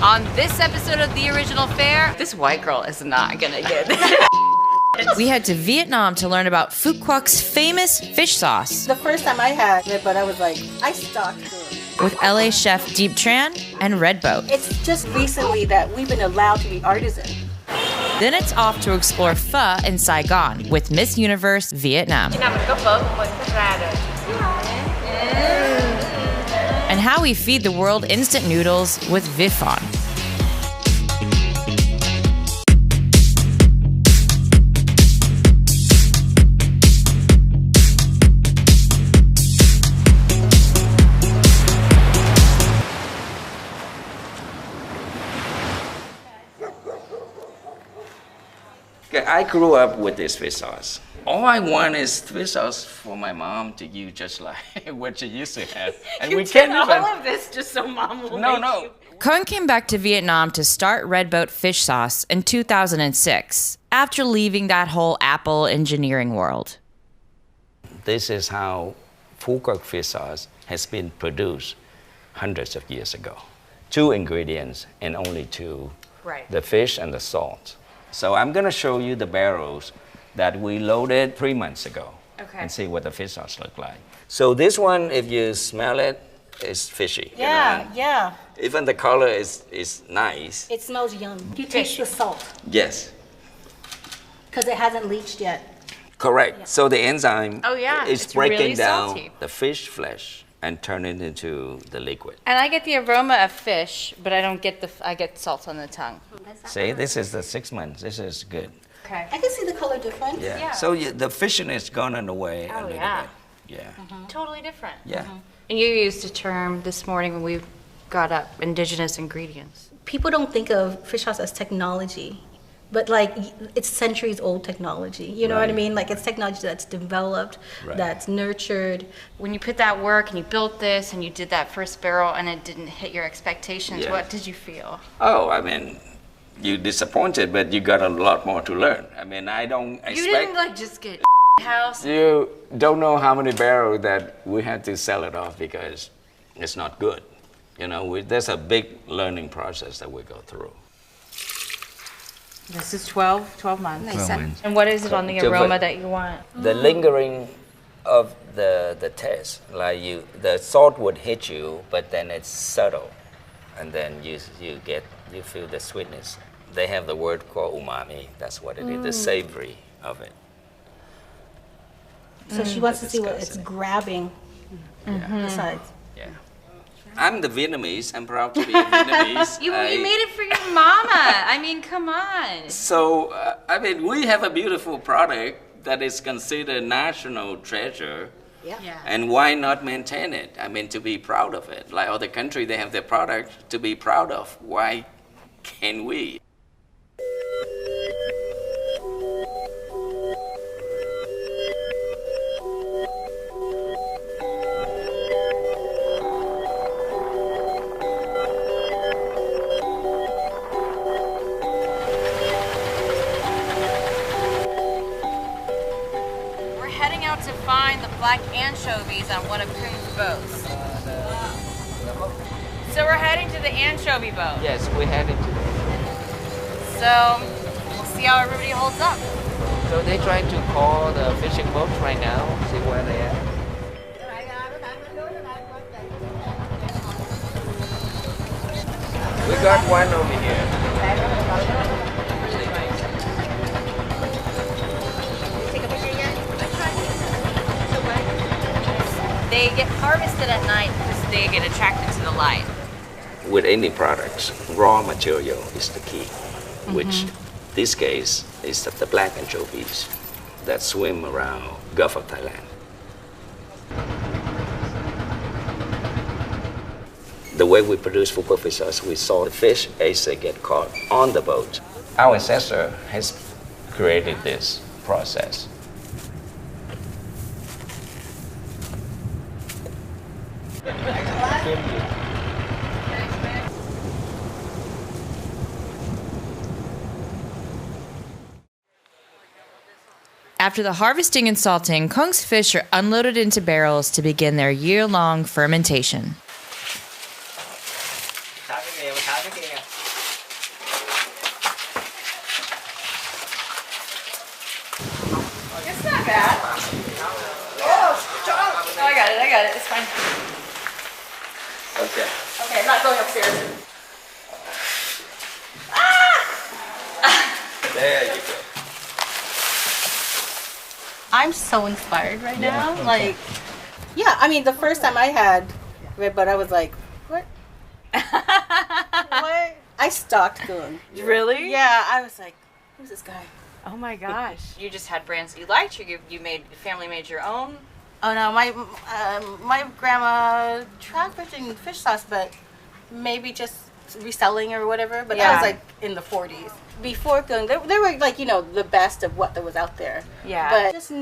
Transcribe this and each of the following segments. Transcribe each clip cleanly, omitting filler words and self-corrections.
On this episode of The Original Fare, this white girl is not gonna get it. We head to Vietnam to learn about Phu Quoc's famous fish sauce The first time I had it, but I was like, I stalked her. with LA chef Deep Tran and Red Boat. It's just recently that we've been allowed to be artisan. Then it's off to explore pho in Saigon with Miss Universe Vietnam. And how we feed the world instant noodles with Vifon. I grew up with this fish sauce. All I want is fish sauce for my mom to use just like what she used to have. And we can't all even... of this just so mom will No, make no. you. Cohen came back to Vietnam to start Red Boat Fish Sauce in 2006, after leaving that whole Apple engineering world. This is how Phu Quoc fish sauce has been produced hundreds of years ago. 2 ingredients and only 2, Right. the fish and the salt. So I'm gonna show you the barrels that we loaded 3 months ago. Okay. And see what the fish sauce look like. So this one, if you smell it, is fishy. you Yeah, know? yeah. Even the color is nice. It smells yum. You taste the salt Yes, because it hasn't leached yet. correct. So the enzyme Oh, yeah, is it's breaking really down salty. the fish flesh and turn it into the liquid. And I get the aroma of fish, but I don't get I get salt on the tongue. See, this is the 6 months. This is good. Okay. I can see the color difference. Yeah. Yeah. So the fishiness gone away a Oh, little yeah. bit. Yeah. Totally different. Yeah. And you used a term this morning when we got up, indigenous ingredients. People don't think of fish sauce as technology, but like it's centuries old technology. You know what I Right. mean? Like it's technology that's developed, Right. that's nurtured. When you put that work and you built this and you did that first barrel and it didn't hit your expectations, Yeah. what did you feel? Oh, I mean, you disappointed, but you got a lot more to learn. I mean, I don't expect... You didn't like just get house. You don't know how many barrels that we had to sell it off because it's not good. You know, there's a big learning process that we go through. This is 12 months. 12 months. And what is it on the So, aroma but- that you want? The lingering of the taste, like the salt would hit you, but then it's subtle, and then you feel the sweetness. They have the word called umami. That's what it is, the savory of it. So she wants to That's see what it's disgusting. grabbing the sides. Yeah. I'm the Vietnamese. I'm proud to be Vietnamese. You made it for your mama. I mean, come on. So, I mean, we have a beautiful product that is considered national treasure. Yeah. And why not maintain it? I mean, to be proud of it. Like other countries, they have their product to be proud of. Why can't we? We're heading out to find the black anchovies on one of Coon's boats. So we're heading to the anchovy boat. Yes, we had it. So we'll see how everybody holds up. So they trying to call the fishing boats right now, see where they are. We got one over here. They get harvested at night because they get attracted to the light. With any products, raw material is the key, which this case is the black anchovies that swim around Gulf of Thailand. The way we produce Phu Quoc fish sauce, we saw the fish as they get caught on the boat. Our ancestor has created this process. After the harvesting and salting, Kong's fish are unloaded into barrels to begin their year-long fermentation. bad. Oh, I got it. It's fine. Okay. Okay, I'm not going upstairs. There you go. I'm so inspired right now. Like, yeah, I mean, the first time I had Red Bud, I was like, what? What? I stalked Goon. Really? Yeah, I was like, who's this guy? Oh my gosh. You just had brands that you liked, or you made, family made your own? Oh no, my grandma trafficked in fish sauce, but maybe just reselling or whatever. But that was like in the 40s. Before Goon, they were like, you know, the best of what was out there. Yeah. But just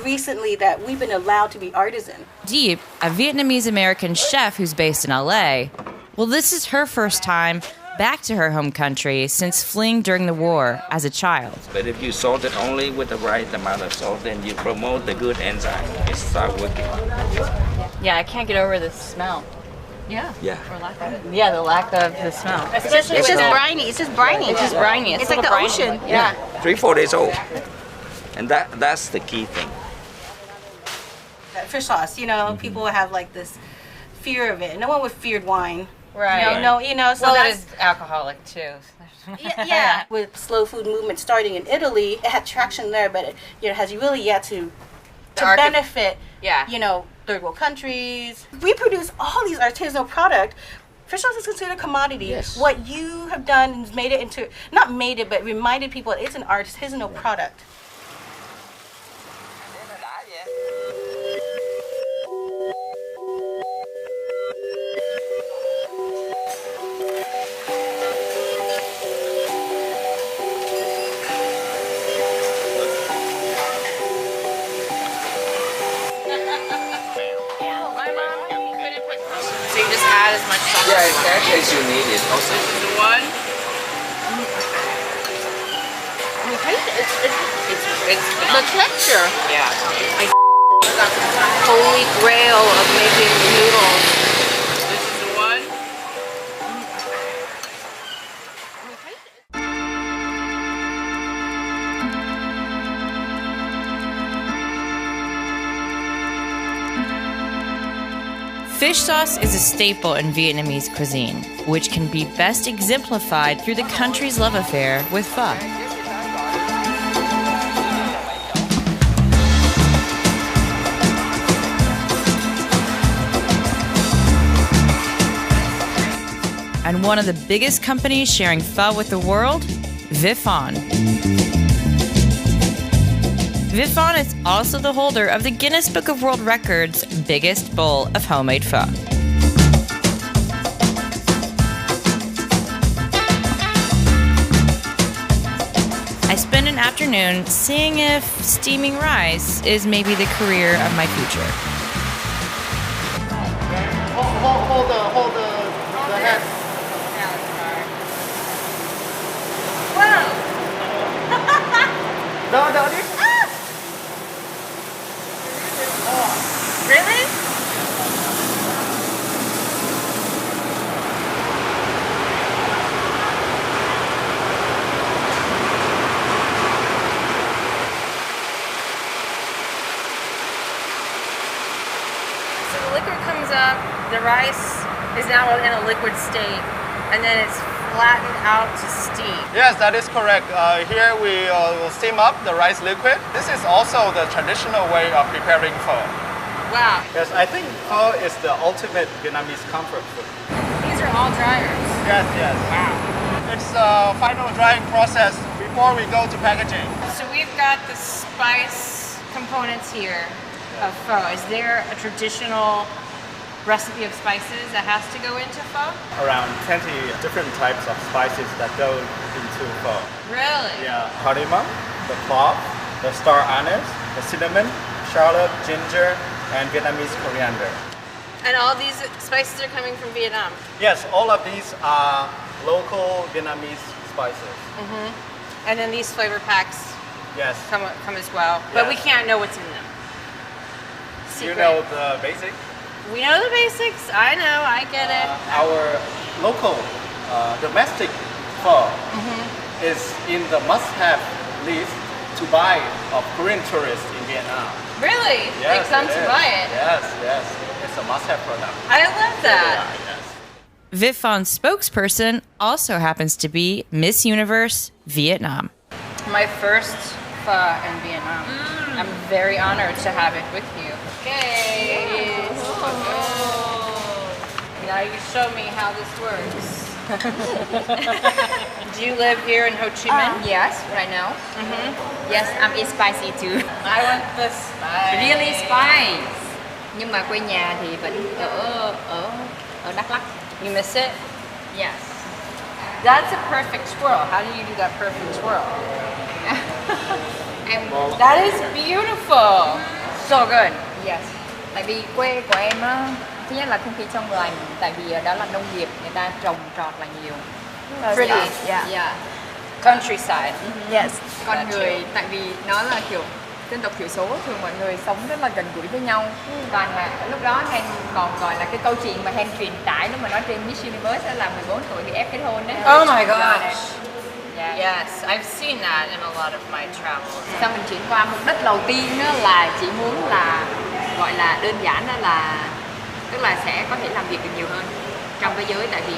recently that we've been allowed to be artisan. Deep, a Vietnamese American chef who's based in LA, well, this is her first time back to her home country since fleeing during the war as a child. But if you salt it only with the right amount of salt, then you promote the good enzyme. It start working. Yeah, I can't get over the smell. Yeah. Yeah. Or lack of it. Yeah, the lack of the smell. It's just briny. It's just briny. It's just briny. It's like the ocean. Yeah. 3-4 days old. And that's the key thing. That fish sauce, you know, people have like this fear of it. No one would feared wine. Right. No, you know, so Well, that that's is alcoholic too. yeah. With slow food movement starting in Italy, it had traction there, but it has really yet to benefit. Yeah. You know, third world countries. We produce all these artisanal product. Fish sauce is considered a commodity. Yes. What you have done is made it into, not made it, but reminded people it's an artisanal product. So you just add as much sauce Yeah, as you want. as you need it. Also, The one. It's The texture. yeah. Holy grail of making noodles. This is the one. Fish sauce is a staple in Vietnamese cuisine, which can be best exemplified through the country's love affair with pho. And one of the biggest companies sharing pho with the world, Vifon. Vifon is also the holder of the Guinness Book of World Records' biggest bowl of homemade pho. I spend an afternoon seeing if steaming rice is maybe the career of my future. Hold the head. Wow. No, this. Really? So the liquid comes up, the rice is now in a liquid state, and then it's flattened out to steam. Yes, that is correct. Here we will steam up the rice liquid. This is also the traditional way of preparing pho. Wow. Yes, I think pho is the ultimate Vietnamese comfort food. These are all dryers. Yes, yes. Wow. It's a final drying process before we go to packaging. So we've got the spice components here of pho. Is there a traditional recipe of spices that has to go into pho? Around 20 different types of spices that go into pho. Really? Yeah, cardamom, the clove, the star anise, the cinnamon, shallot, ginger, and Vietnamese coriander. And all these spices are coming from Vietnam? Yes, all of these are local Vietnamese spices. And then these flavor packs Yes. come as well. But we Yes. can't know what's in them. You Secret. know the basic. We know the basics. I know. I get it. Our local domestic pho is in the must-have list to buy of Korean tourists in Vietnam. Really? Yes, they come it to is. buy it. Yes. It's a must-have product. I love that. Yeah, yes. Viet Phon's spokesperson also happens to be Miss Universe Vietnam. My first pho in Vietnam. I'm very honored to have it with you. Okay. Now you show me how this works. Do you live here in Ho Chi Minh? Yes, right now. Yes, I'm eat spicy too. I want the spice. Really spice. Nhưng mà quê nhà thì vẫn ở Đắk Lắk. You miss it? Yes. That's a perfect swirl. How do you do that perfect swirl? Em That is beautiful. So good. yes. Tại vì quê của em á, thứ nhất là không khí trong lành, tại vì ở đó là nông nghiệp, người ta trồng trọt là nhiều. Pretty. Yeah. Countryside. Yes. Con Got người, you. tại vì nó là kiểu dân tộc thiểu số, thường mọi người sống rất là gần gũi với nhau. Toàn là lúc đó Hen còn gọi là cái câu chuyện mà Hen truyền tải lúc mà nói trên Miss Universe đó là 14 tuổi bị ép kết hôn đấy. Oh my gosh. Yeah. Yes, I've seen that in a lot of my travels. Xong mình chuyển qua mục đích đầu tiên đó là chỉ muốn là gọi là đơn giản đó là tức là sẽ có thể làm việc được nhiều hơn trong cái giới, tại vì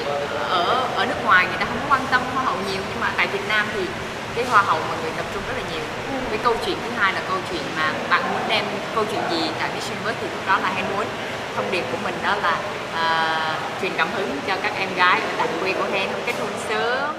ở nước ngoài người ta không có quan tâm hoa hậu nhiều, nhưng mà tại Việt Nam thì cái hoa hậu mọi người tập trung rất là nhiều. Cái câu chuyện thứ hai là câu chuyện mà bạn muốn đem câu chuyện gì tại Miss Universe, thì lúc đó là Hen muốn thông điệp của mình đó là truyền cảm hứng cho các em gái ở tại quê của Hen kết hôn sớm.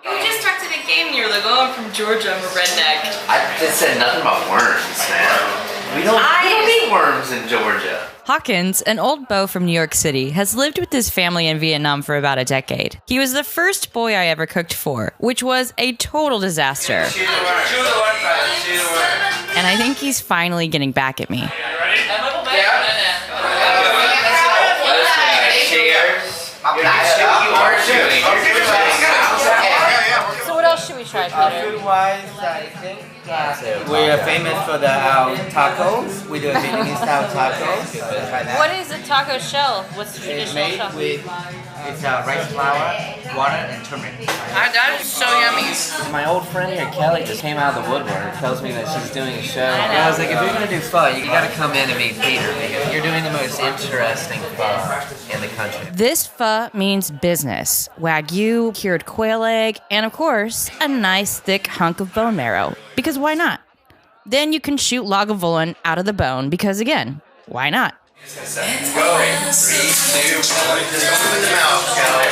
You just talked to the game and you were like, oh, I'm from Georgia, I'm a redneck. I just said nothing about worms, man. We don't eat worms in Georgia. Hawkins, an old beau from New York City, has lived with his family in Vietnam for about a decade. He was the first boy I ever cooked for, which was a total disaster. And I think he's finally getting back at me. So what else should we try, Peter? Food-wise, I think we are famous for our tacos. We do Vietnamese style tacos. So try that. What is a taco shell? What's the It's traditional made shell? with rice flour, water, and turmeric. That is so yummy. My old friend here, Kelly, just came out of the woodwork. Tells me that she's doing a show. And I was like, if you're gonna do pho, you gotta come in and meet Peter because you're doing the most interesting pho in the country. This pho means business. Wagyu, cured quail egg, and of course, a nice thick hunk of bone marrow. Because why not? Then you can shoot lagavulin out of the bone because again, why not? Let's go. 3, 2, 1. Just open the mouth, Kelly.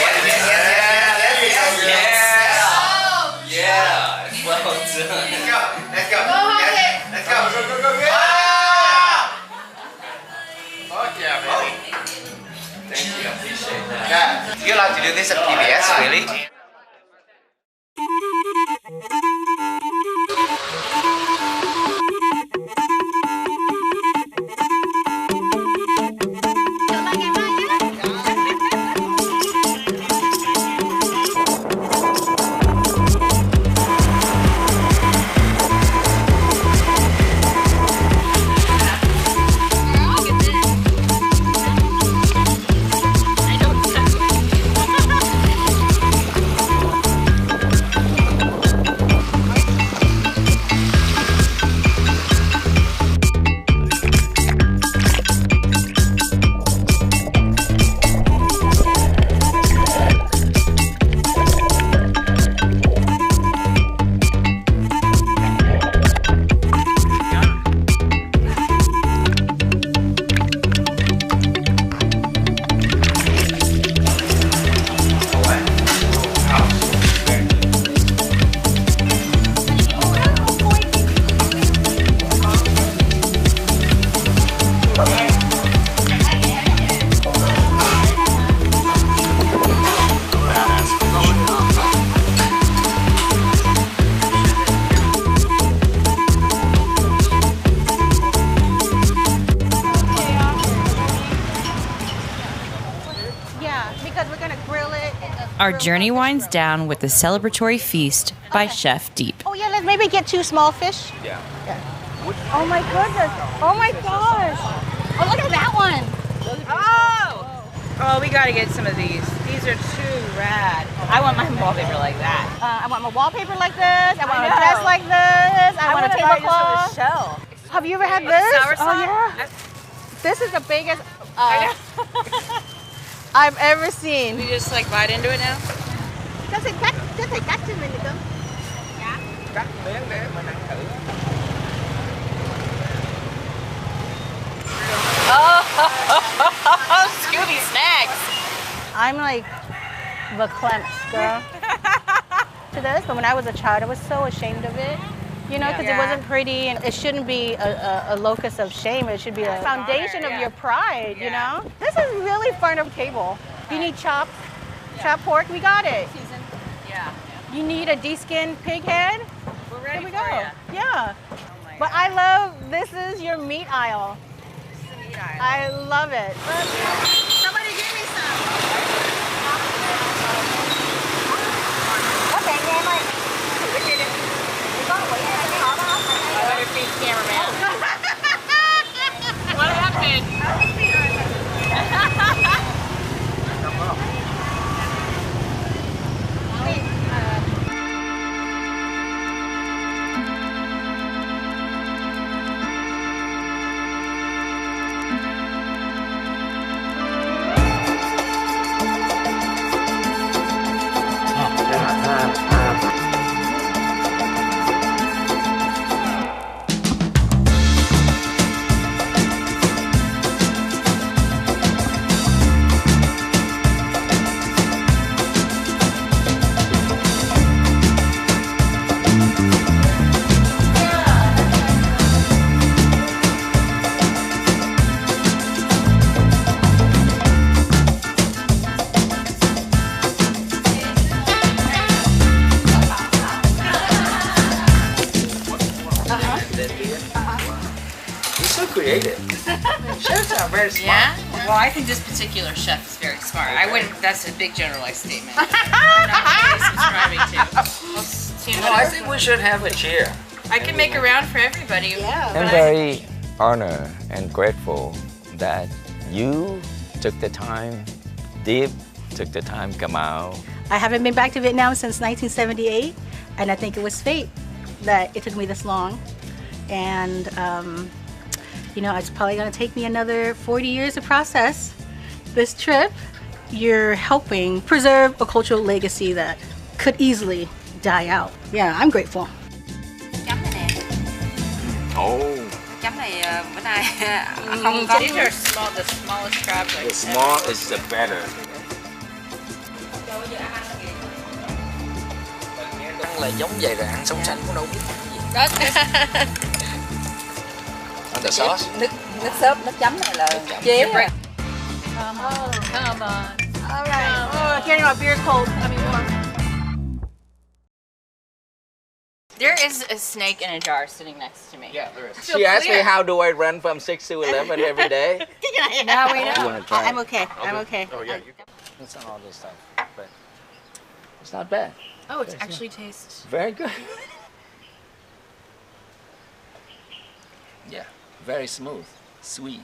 Yeah. Well done. Let's go. Let's go. Fuck yeah, baby. Thank you. I appreciate that. Yeah. You allowed to do this at PBS, really? Our journey winds down with the celebratory feast by Chef Deep. Oh yeah, let's maybe get 2 small fish. Yeah. Oh my goodness. Oh my gosh. Oh, look at that one. Oh, we gotta get some of these. These are too rad. I want my wallpaper like that. I want my wallpaper like this. I want a dress like this. I want a tablecloth. shell. Have you ever had this? Soursop? Oh yeah. This is the biggest I've ever seen. We just like bite into it now? Có thể cắt cho mình được không? Cắt miếng để mình ăn thử. Oh, Scooby snacks. I'm like the cleanse girl to this, but when I was a child, I was so ashamed of it. You know, because it wasn't pretty, and it shouldn't be a locus of shame. It should be a foundation of your pride, you know? This is really farm table. You need chopped pork, we got it. Yeah. You need a de-skinned pig head? We're ready Here we for go. ya. Yeah. Oh my But God. I love, this is your meat aisle. This is the meat aisle. I love it. Somebody give me some. Okay, nghe em ơi. Butterfeed cameraman. What happened? You're so creative. Chefs are very smart. Yeah? Well, I think this particular chef is very smart. I wouldn't, that's a big generalized statement. I'm not really subscribing to. Let's see No, I think we should have a chair. I can make a round for everybody. Yeah. I'm very honored and grateful that you took the time, Deep took the time, come out. I haven't been back to Vietnam since 1978, and I think it was fate that it took me this long. And, you know, it's probably going to take me another 40 years to process this trip. You're helping preserve a cultural legacy that could easily die out. Yeah, I'm grateful. Chấm này nè. Oh, Chấm này bữa nay không có. These are small, the smallest crabs. the small is the better. Ăn là giống vậy rồi, ăn sống xanh cũng đâu biết cái gì. And the sauce? Nước sốt, nước chấm này là chế. Come on. All right. Oh, getting my beer cold. I mean, warm. There is a snake in a jar sitting next to me. Yeah, there is. She asked me how do I run from 6 to 11 every day. Now we know. You want to try? I'm okay. I'm okay. Oh yeah. It's not all this stuff, but it's not bad. Oh, it actually tastes. Very good. Yeah, very smooth, sweet.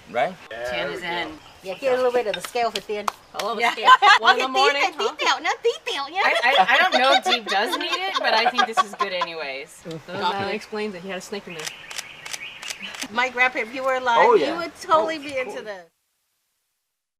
Right? Tan is in. Yeah, get a little bit of the scale for thin. I love a scale. One in the morning. Tí tẹo, nó tí tẹo nhá. I don't know if Deep does need it, but I think this is good anyways. That explains that he had a snake in there. My grandpa, if you were alive, Oh, you yeah. would totally be into this.